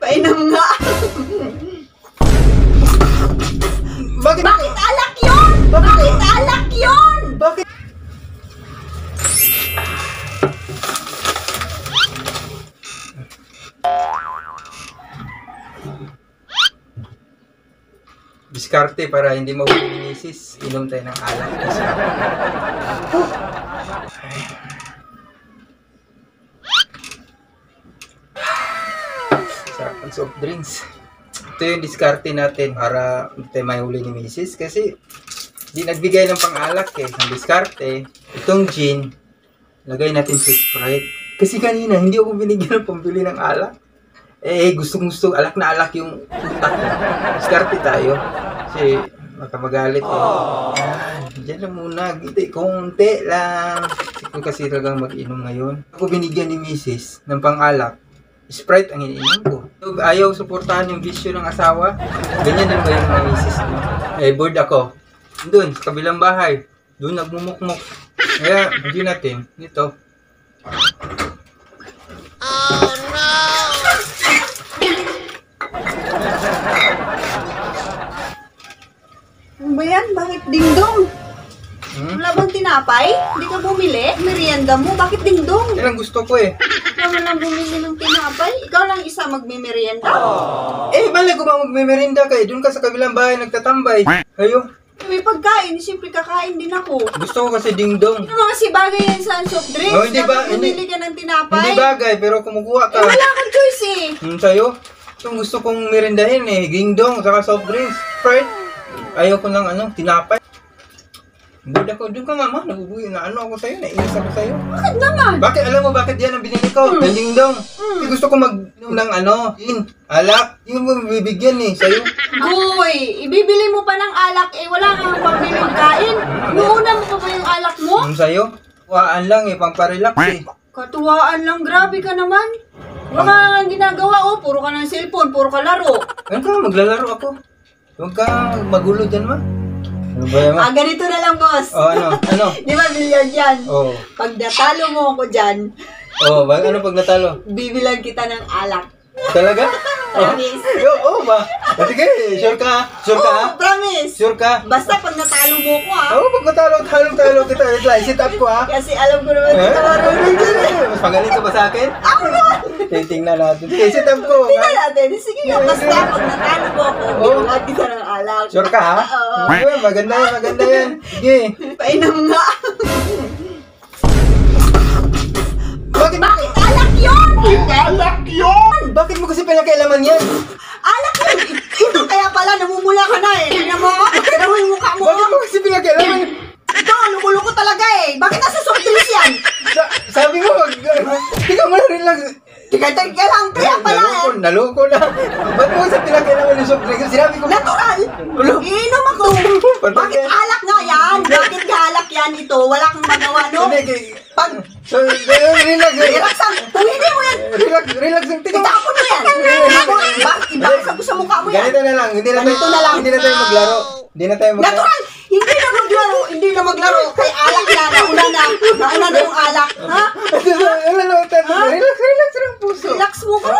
Painom nga. Bakit alak yun? Bakit alak yun? Bakit? Diskarte para hindi mahuli ni misis. Inom tayo ng alak. Sarap ng soft drinks. Ito yung diskarte natin para hindi tayo mahuli ni misis. Kasi di nagbigay ng pang-alak eh. Ang diskarte, itong gin, lagay natin sa Sprite. Kasi kanina, hindi ako binigyan ng pambili ng alak. Gusto alak na alak yung utak ko. Diskarte tayo. Kasi makamagalit eh. Yan, dyan lang muna. Konti lang. Kasi talagang mag-inom ngayon. Ako binigyan ni misis ng pang-alak. Sprite ang iniinom ko. Ayaw suportahan yung bisyo ng asawa. Ganyan din ba yung mga misis niyo? Bored ako. Doon, sa kabilang bahay. Doon nagmumukmuk. Kaya, hindi natin. Dito. Oh no! Ano ba yan? Bakit dingdong? Wala bang tinapay? Hindi ka bumili? Merienda mo? Bakit dingdong? Yan ang gusto ko eh. Ikaw na lang bumili ng tinapay? Ikaw lang isa magmimerienda? Malay ko ba magmemerinda kayo? Doon ka sa kabilang bahay nagtatambay. Kayo? May pagkain, siyempre kakain din ako. Gusto ko kasi dingdong. Ano mga si bagay yan sa soft drinks? Oh, hindi ba? Bumili ka ng tinapay? Hindi bagay, pero kumukuha ka. Wala kang choice eh. Sa'yo? Itong gusto kong merindahin eh. Dingdong, saka soft drinks. Sprite. Ayaw ko ng tinapay. Bored ako. Doon ka nga ma. Nabubuhay na ako sa'yo. Nainis ako sa'yo. Bakit naman? Bakit? Alam mo bakit yan ang binili ko? Ng dingdong. Kasi gusto ko mag-inom ng alak. Yung mo bibigyan eh. Sa'yo. Uy, ibibili mo pa ng alak eh. Wala kang pambiling kain. Inuuna mo pa ba yung alak mo? Sa'yo? Kuhaan lang eh. Pamparelax eh. Katuwaan lang. Grabe ka naman. Wala kang ginagawa oh. Puro ka ng cellphone. Puro ka laro. Ano ka? Maglalaro ako. Huwag ka magulo dyan ma. Ano ba yan ma? Ganito na lang boss. Ano? Di ba billiard yan? Oo. Pag natalo mo ako dyan, Ano pag natalo? bibilang kita ng alak. Talaga? Promise. Ba? Sige, sure ka? Sure ka? Oh, promise. Sure ka? Basta pag natalo mo ko Pag natalo kita. Sit up ko Kasi alam ko naman kita marunong dyan eh. Mas magaling ka ba sa akin? Ako naman. Tingnan natin. Sige, sit up ko. Tingnan natin. Sige nga, basta pag natalo mo ako, bibilang kita ng alak. Sure ka ha? Oo. Maganda yan. Sige. Painom nga. Bakit? Alak yun! Alak yun! Bakit mo kasi pinakailaman yan? Alak yun! Ito kaya pala, namumula ka na eh. Tingnan mo, tingnan mo yung mukha mo. Bakit mo kasi pinakailaman? Ito, lumulo talaga eh. Bakit nasa soft drinks yan? Sabi mo, tingnan mo na relax. Tiga lang, kaya pala eh. Naloko na. Ba't mo kasi pinakailaman yung soft drink? Sinabi ko, Natural! Iinom ako! Bakit alak nga yan? Bakit ka alak yan ito? Wala kang magawa, no? Relax lang! Tumili mo yan! Relax lang. Itapon mo yan! Bakit ibasa mo sa mukha mo yan? Ganito na lang. Hindi na tayo maglaro. Natural! Hindi na maglaro! Kay alak na! Nauna na yung alak! Ha? Relax lang puso. Relax mo ka!